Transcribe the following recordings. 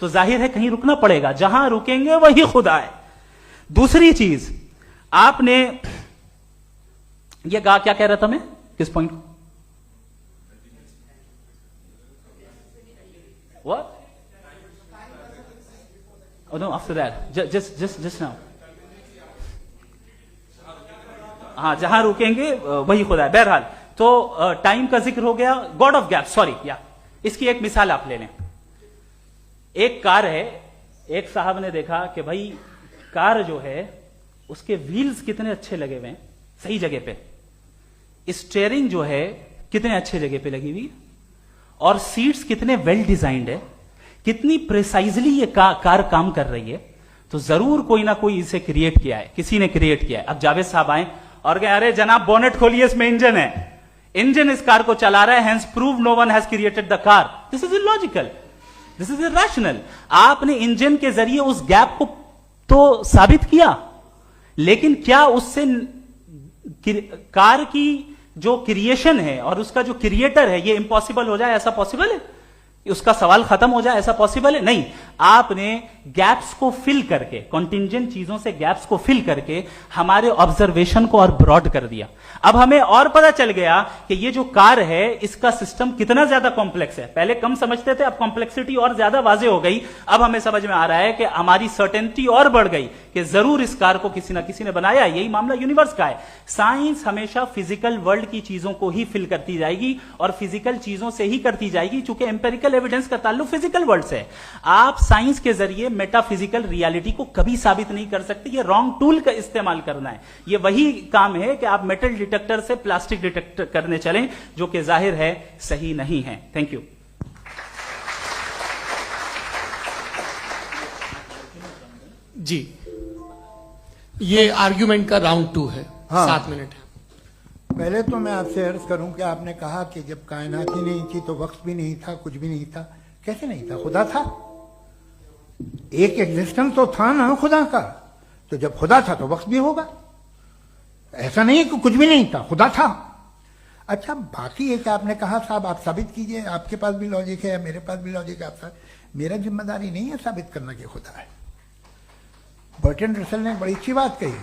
تو ظاہر ہے کہیں رکنا پڑے گا, جہاں رکیں گے وہی خدا ہے. دوسری چیز آپ نے یہ کہا, کیا کہہ رہا تھا میں, کس پوائنٹ کو, what? Oh no, after that, just now. ہاں, جہاں رکیں گے وہی خدا ہے. بہرحال تو ٹائم کا ذکر ہو گیا. گاڈ آف گیپ, سوری, یا اس کی ایک مثال آپ لے لیں. ایک کار ہے, ایک صاحب نے دیکھا کہ بھائی کار جو ہے اس کے ویلز کتنے اچھے لگے ہوئے ہیں صحیح جگہ پہ, اسٹیئرنگ جو ہے کتنے اچھے جگہ پہ لگی ہوئی, اور سیٹس کتنے ویل ڈیزائنڈ ہے, کتنی پریسائزلی یہ کار کام کر رہی ہے. تو ضرور کوئی نہ کوئی اسے کریٹ کیا ہے, کسی نے کریٹ کیا ہے. اب جاوید صاحب آئے اور کہ ارے جناب بونٹ کھولیے, اس میں انجن ہے, انجن اس کار کو چلا رہا ہے, hence proved no one has created the car. This is illogical, this is irrational. آپ نے انجن کے ذریعے اس گیپ کو تو ثابت کیا, لیکن کیا اس سے کار کی جو کریشن ہے اور اس کا جو کریٹر ہے یہ امپاسبل ہو جائے, ایسا پاسبل ہے؟ اس کا سوال ختم ہو جائے, ایسا پاسبل ہے؟ نہیں. آپ نے گیپس کو فل کر کے, کنٹینجنٹ چیزوں سے گیپس کو فل کر کے ہمارے آبزرویشن کو اور براڈ کر دیا. اب ہمیں اور پتا چل گیا کہ یہ جو کار ہے اس کا سسٹم کتنا زیادہ کمپلیکس ہے. پہلے کم سمجھتے تھے, اب کمپلیکسٹی اور زیادہ واضح ہو گئی. اب ہمیں سمجھ میں آ رہا ہے کہ ہماری سرٹینٹی اور بڑھ گئی کہ ضرور اس کار کو کسی نہ کسی نے بنایا. یہی معاملہ یونیورس کا ہے. سائنس ہمیشہ فزیکل ورلڈ کی چیزوں کو ہی فل کرتی جائے گی اور فزیکل چیزوں سے ہی کرتی جائے گی, چونکہ امپیریکل ایویڈنس کا تعلق فزیکل ورلڈ سے ہے. آپ سائنس کے ذریعے میٹا فزیکل ریالٹی کو کبھی ثابت نہیں کر سکتے. یہ رانگ ٹول کا استعمال کرنا ہے. یہ وہی کام ہے کہ آپ میٹل ڈیٹیکٹر سے پلاسٹک ڈیٹیکٹر کرنے چلیں, جو کہ ظاہر ہے صحیح نہیں ہے. Thank you. جی, یہ آرگیومنٹ کا راؤنڈ 2 ہے. 7 منٹ ہے. پہلے تو میں آپ سے عرض کروں کہ آپ نے کہا کہ جب کائنات ہی نہیں تھی تو وقت بھی نہیں تھا, کچھ بھی نہیں تھا. کیسے نہیں تھا؟ خدا تھا. ایک ایگزسٹنس تو تھا نا خدا کا. تو جب خدا تھا تو وقت بھی ہوگا. ایسا نہیں کہ کچھ بھی نہیں تھا, خدا تھا. اچھا, باقی ایک آپ نے کہا صاحب آپ ثابت کیجئے, آپ کے پاس بھی لاجک ہے, میرے پاس بھی لاجک ہے. میرا ذمہ داری نہیں ہے ثابت کرنا کہ خدا ہے. برٹن رسل نے بڑی اچھی بات کہی.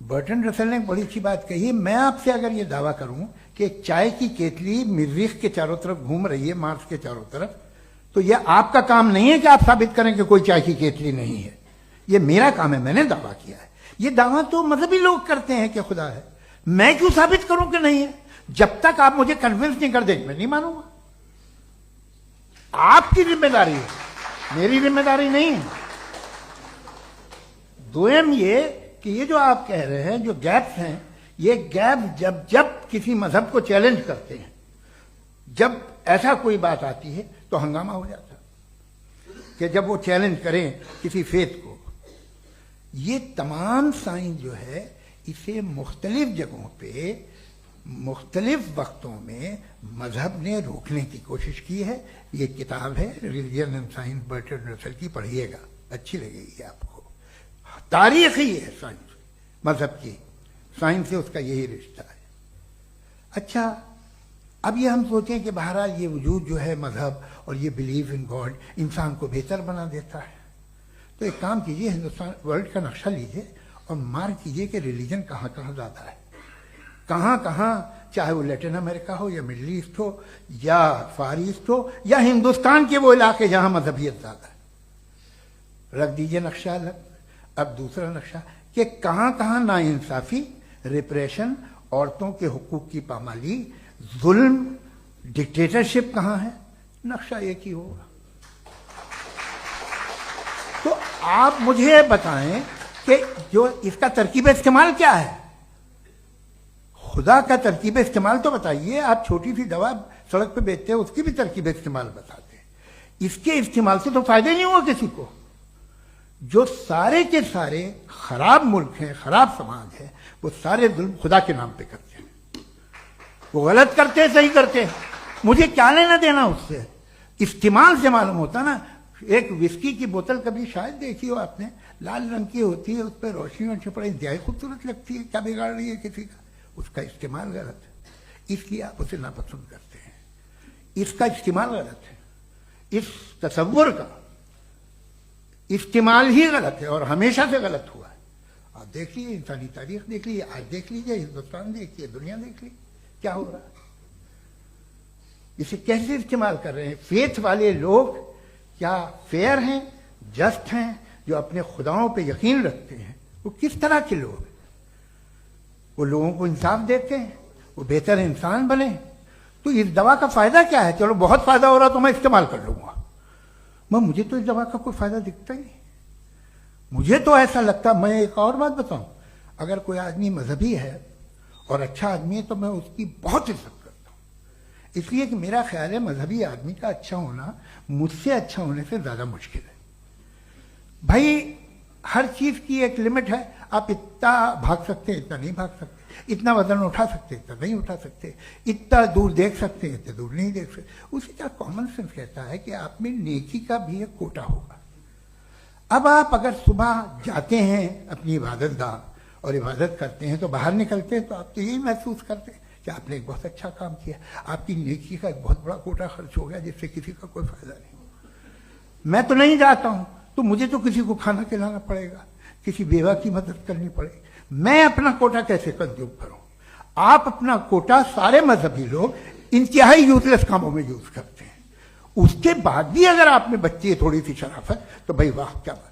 برٹن رسل نے بڑی اچھی بات کہی. میں آپ سے اگر یہ دعویٰ کروں کہ چائے کی کیتلی مریخ کے چاروں طرف گھوم رہی ہے, مارس کے چاروں طرف, تو یہ آپ کا کام نہیں ہے کہ آپ ثابت کریں کہ کوئی چائے کی کیتلی نہیں ہے. یہ میرا کام ہے, میں نے دعویٰ کیا ہے. یہ دعویٰ تو مذہبی لوگ کرتے ہیں کہ خدا ہے. میں کیوں ثابت کروں کہ نہیں ہے؟ جب تک آپ مجھے کنونس نہیں کر دیں میں نہیں مانوں گا. آپ کی ذمہ داری ہے, میری ذمہ داری نہیں ہے. دویم یہ کہ یہ جو آپ کہہ رہے ہیں جو گیپس ہیں, یہ گیپ جب کسی مذہب کو چیلنج کرتے ہیں, جب ایسا کوئی بات آتی ہے تو ہنگامہ ہو جاتا ہے کہ جب وہ چیلنج کریں کسی فیتھ کو. یہ تمام سائنس جو ہے اسے مختلف جگہوں پہ مختلف وقتوں میں مذہب نے روکنے کی کوشش کی ہے. یہ کتاب ہے ریلیجن اینڈ سائنس, برٹن رسل کی, پڑھیے گا, اچھی لگے گی آپ کو. تاریخی ہے سائنس, مذہب کی سائنس سے اس کا یہی رشتہ ہے. اچھا, اب یہ ہم سوچیں کہ بہرحال یہ وجود جو ہے مذہب اور یہ بلیو ان گاڈ انسان کو بہتر بنا دیتا ہے. تو ایک کام کیجئے, ہندوستان ورلڈ کا نقشہ لیجئے اور مارک کیجئے کہ ریلیجن کہاں کہاں زیادہ ہے, کہاں کہاں, چاہے وہ لیٹن امریکہ ہو یا مڈل ایسٹ ہو یا فار ایسٹ ہو یا ہندوستان کے وہ علاقے جہاں مذہبیت زیادہ ہے. رکھ دیجئے نقشہ الگ. اب دوسرا نقشہ کہ کہاں کہاں ناانصافی, ریپریشن, عورتوں کے حقوق کی پامالی, ظلم, ڈکٹیٹرشپ کہاں ہے. نقشہ ایک ہی ہوگا. تو آپ مجھے بتائیں کہ جو اس کا ترکیب استعمال کیا ہے. خدا کا ترکیب استعمال تو بتائیے. آپ چھوٹی سی دوا سڑک پہ بیچتے ہیں, اس کی بھی ترکیب استعمال بتاتے ہیں. اس کے استعمال سے تو فائدہ نہیں ہوا کسی کو. جو سارے کے سارے خراب ملک ہیں, خراب سماج ہے, وہ سارے ظلم خدا کے نام پہ کرتے ہیں. وہ غلط کرتے ہیں, صحیح کرتے ہیں, مجھے کیا لینا دینا اس سے. استعمال سے معلوم ہوتا نا. ایک وسکی کی بوتل کبھی شاید دیکھی ہو آپ نے, لال رنگ کی ہوتی ہے, اس پہ روشنی اور چھپڑی انتہائی خوبصورت لگتی ہے. کیا بگاڑ رہی ہے کسی کا؟ اس کا استعمال غلط ہے, اس لیے آپ اسے ناپسند کرتے ہیں. اس کا استعمال غلط ہے, اس تصور کا استعمال ہی غلط ہے اور ہمیشہ سے غلط ہوا ہے. آپ دیکھ لیجیے انسانی تاریخ دیکھ لیجیے, آج دیکھ لیجیے ہندوستان دیکھیے, دنیا دیکھ لیجیے کیا ہو رہا ہے. اسے کیسے استعمال کر رہے ہیں فیتھ والے لوگ؟ کیا فیئر ہیں, جسٹ ہیں, جو اپنے خداؤں پہ یقین رکھتے ہیں؟ وہ کس طرح کے لوگ ہیں؟ وہ لوگوں کو انصاف دیتے ہیں, وہ بہتر انسان بنے. تو اس دوا کا فائدہ کیا ہے؟ چلو بہت فائدہ ہو رہا تو میں استعمال کر لوں گا. مجھے تو اس دوا کا کوئی فائدہ دکھتا ہی نہیں. مجھے تو ایسا لگتا, میں ایک اور بات بتاؤں, اگر کوئی آدمی مذہبی ہے اور اچھا آدمی ہے تو میں اس کی بہت عزت کرتا ہوں, اس لیے کہ میرا خیال ہے مذہبی آدمی کا اچھا ہونا مجھ سے اچھا ہونے سے زیادہ مشکل ہے. بھائی ہر چیز کی ایک لمٹ ہے. آپ اتنا بھاگ سکتے ہیں, اتنا نہیں بھاگ سکتے, اتنا وزن اٹھا سکتے, اتنا نہیں اٹھا سکتے, اتنا دور دیکھ سکتے ہیں, اتنا دور نہیں دیکھ سکتے. اسی طرح کامن سینس کہتا ہے کہ آپ میں نیکی کا بھی ایک کوٹا ہوگا. اب آپ اگر صبح جاتے ہیں اپنی عبادت گاہ اور عبادت کرتے ہیں تو باہر نکلتے ہیں تو آپ تو یہی محسوس کرتے ہیں کہ آپ نے ایک بہت اچھا کام کیا, آپ کی نیکی کا ایک بہت بڑا کوٹا خرچ ہو گیا جس سے کسی کا کوئی فائدہ نہیں. میں تو نہیں جاتا ہوں تو مجھے تو کسی کو کھانا کھلانا پڑے گا, کسی بیوہ کی مدد کرنی پڑے گی. میں اپنا کوٹا کیسے کنزیوم کروں؟ آپ اپنا کوٹا, سارے مذہبی لوگ انتہائی یوزلیس کاموں میں یوز کرتے ہیں. اس کے بعد بھی اگر آپ میں بچی ہے تھوڑی سی شرافت تو بھائی واہ کیا بات.